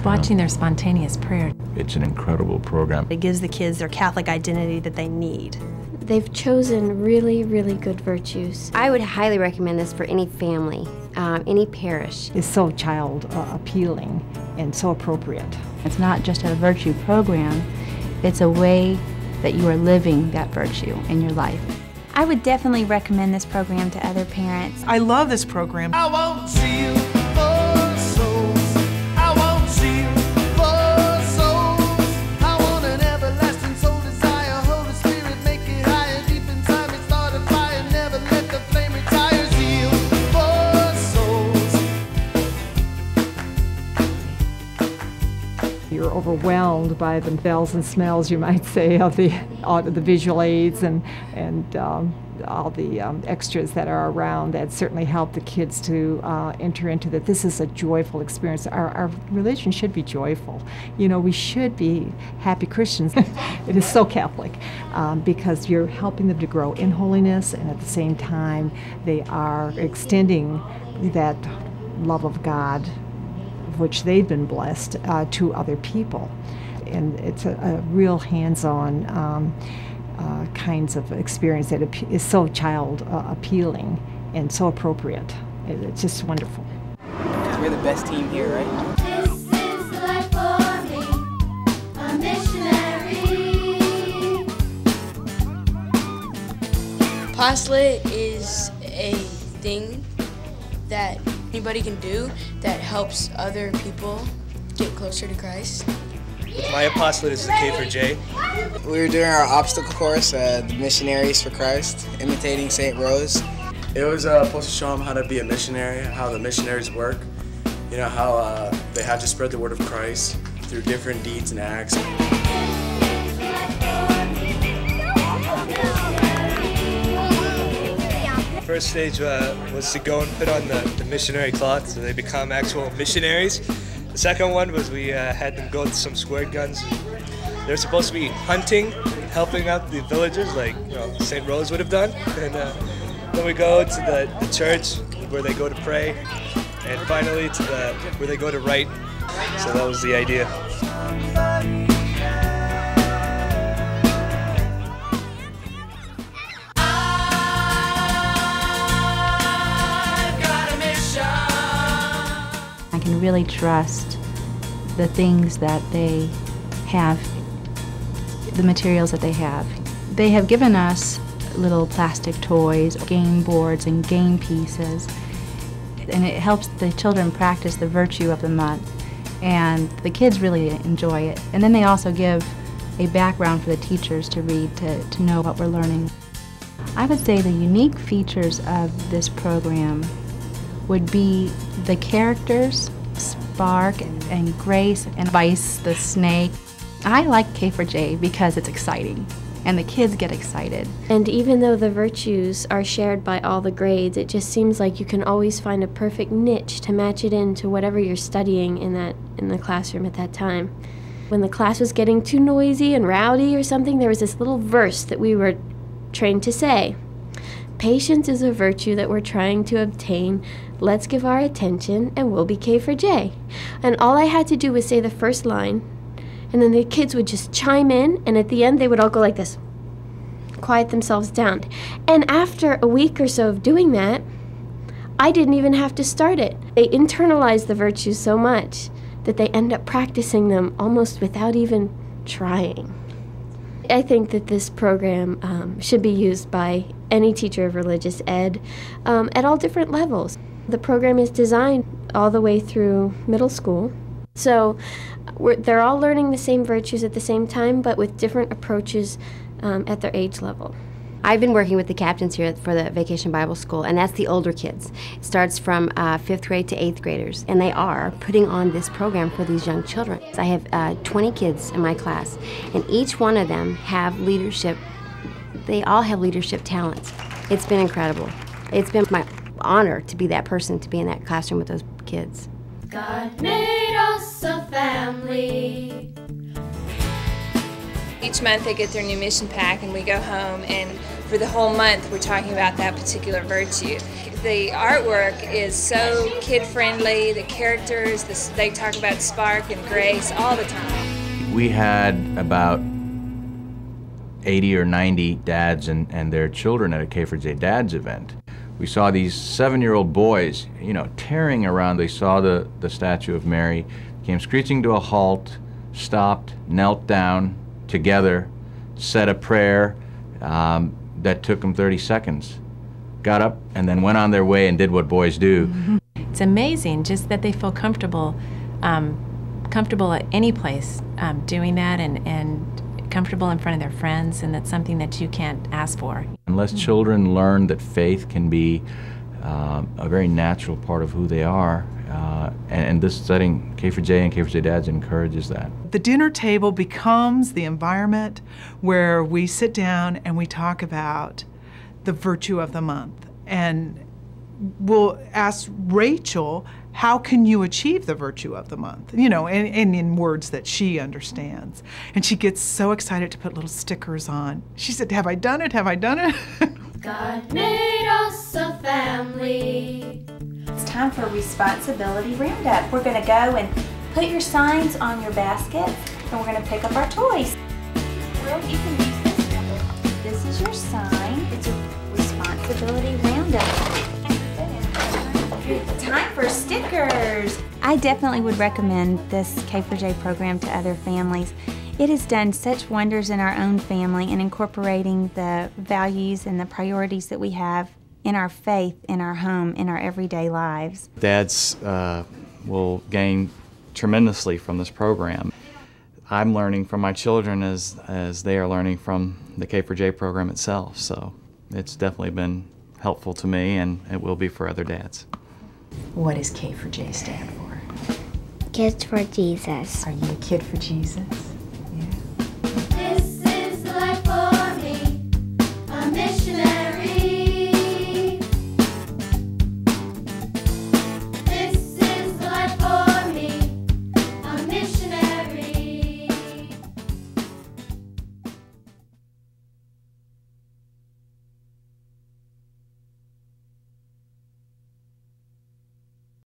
Just watching their spontaneous prayer. It's an incredible program. It gives the kids their Catholic identity that they need. They've chosen really, really good virtues. I would highly recommend this for any family, any parish. It's so child appealing and so appropriate. It's not just a virtue program, it's a way that you are living that virtue in your life. I would definitely recommend this program to other parents. I love this program. I won't see you for souls. I won't see you for souls. I want an everlasting soul desire. Holy Spirit, make it higher. Deep inside me, start a fire. Never let the flame retire. Zeal for souls. You're overwhelmed by the bells and smells, you might say, of the visual aids and all the extras that are around that certainly help the kids to enter into that this is a joyful experience. Our religion should be joyful. You know, we should be happy Christians. It is so Catholic because you're helping them to grow in holiness, and at the same time they are extending that love of God which they've been blessed to other people. And it's a real hands-on kinds of experience that is so child appealing and so appropriate. It's just wonderful. Because we're the best team here, right? This is the life for me, a missionary. Apostolate is a thing that anybody can do that helps other people get closer to Christ. My apostolate is the K4J. We were doing our obstacle course, the Missionaries for Christ, imitating St. Rose. It was supposed to show them how to be a missionary, how the missionaries work, you know, how they have to spread the word of Christ through different deeds and acts. First stage was to go and put on the missionary cloth so they become actual missionaries. The second one was we had them go to some squirt guns. They're supposed to be hunting, helping out the villagers like St. Rose would have done. And then we go to the church where they go to pray, and finally to where they go to write. So that was the idea. I can really trust the things that they have, the materials that they have. They have given us little plastic toys, game boards, and game pieces, and it helps the children practice the virtue of the month, and the kids really enjoy it. And then they also give a background for the teachers to read to know what we're learning. I would say the unique features of this program would be the characters, Spark and Grace and Vice the snake. I like K4J because it's exciting and the kids get excited. And even though the virtues are shared by all the grades, it just seems like you can always find a perfect niche to match it into whatever you're studying in the classroom at that time. When the class was getting too noisy and rowdy or something, there was this little verse that we were trained to say. Patience is a virtue that we're trying to obtain. Let's give our attention and we'll be K4J. And all I had to do was say the first line, and then the kids would just chime in, and at the end they would all go like this, quiet themselves down. And after a week or so of doing that, I didn't even have to start it. They internalized the virtues so much that they end up practicing them almost without even trying. I think that this program should be used by any teacher of religious ed at all different levels. The program is designed all the way through middle school, so they're all learning the same virtues at the same time, but with different approaches at their age level. I've been working with the captains here for the Vacation Bible School, and that's the older kids. It starts from 5th grade to 8th graders, and they are putting on this program for these young children. I have 20 kids in my class, and each one of them have leadership. They all have leadership talents. It's been incredible. It's been my honor to be that person, to be in that classroom with those kids. God made us a family. Each month they get their new mission pack and we go home, and for the whole month we're talking about that particular virtue. The artwork is so kid-friendly, the characters, they talk about spark and grace all the time. We had about 80 or 90 dads and their children at a K4J Dads event. We saw these 7-year-old boys, you know, tearing around. They saw the statue of Mary, came screeching to a halt, stopped, knelt down together, said a prayer that took them 30 seconds, got up, and then went on their way and did what boys do. It's amazing just that they feel comfortable, comfortable at any place doing that, and comfortable in front of their friends, and that's something that you can't ask for. Unless children learn that faith can be a very natural part of who they are, and this setting, K4J and K4J Dads, encourages that. The dinner table becomes the environment where we sit down and we talk about the virtue of the month. And we'll ask Rachel, how can you achieve the virtue of the month? You know, and in words that she understands. And she gets so excited to put little stickers on. She said, have I done it? Have I done it? God made us a family. It's time for a responsibility roundup. We're going to go and put your signs on your basket, and we're going to pick up our toys. Well, you can use this. This is your sign. It's a responsibility roundup. Time for stickers. I definitely would recommend this K4J program to other families. It has done such wonders in our own family in incorporating the values and the priorities that we have in our faith, in our home, in our everyday lives. Dads will gain tremendously from this program. I'm learning from my children as they are learning from the K4J program itself, so it's definitely been helpful to me, and it will be for other dads. What does K4J stand for? Kids for Jesus. Are you a kid for Jesus?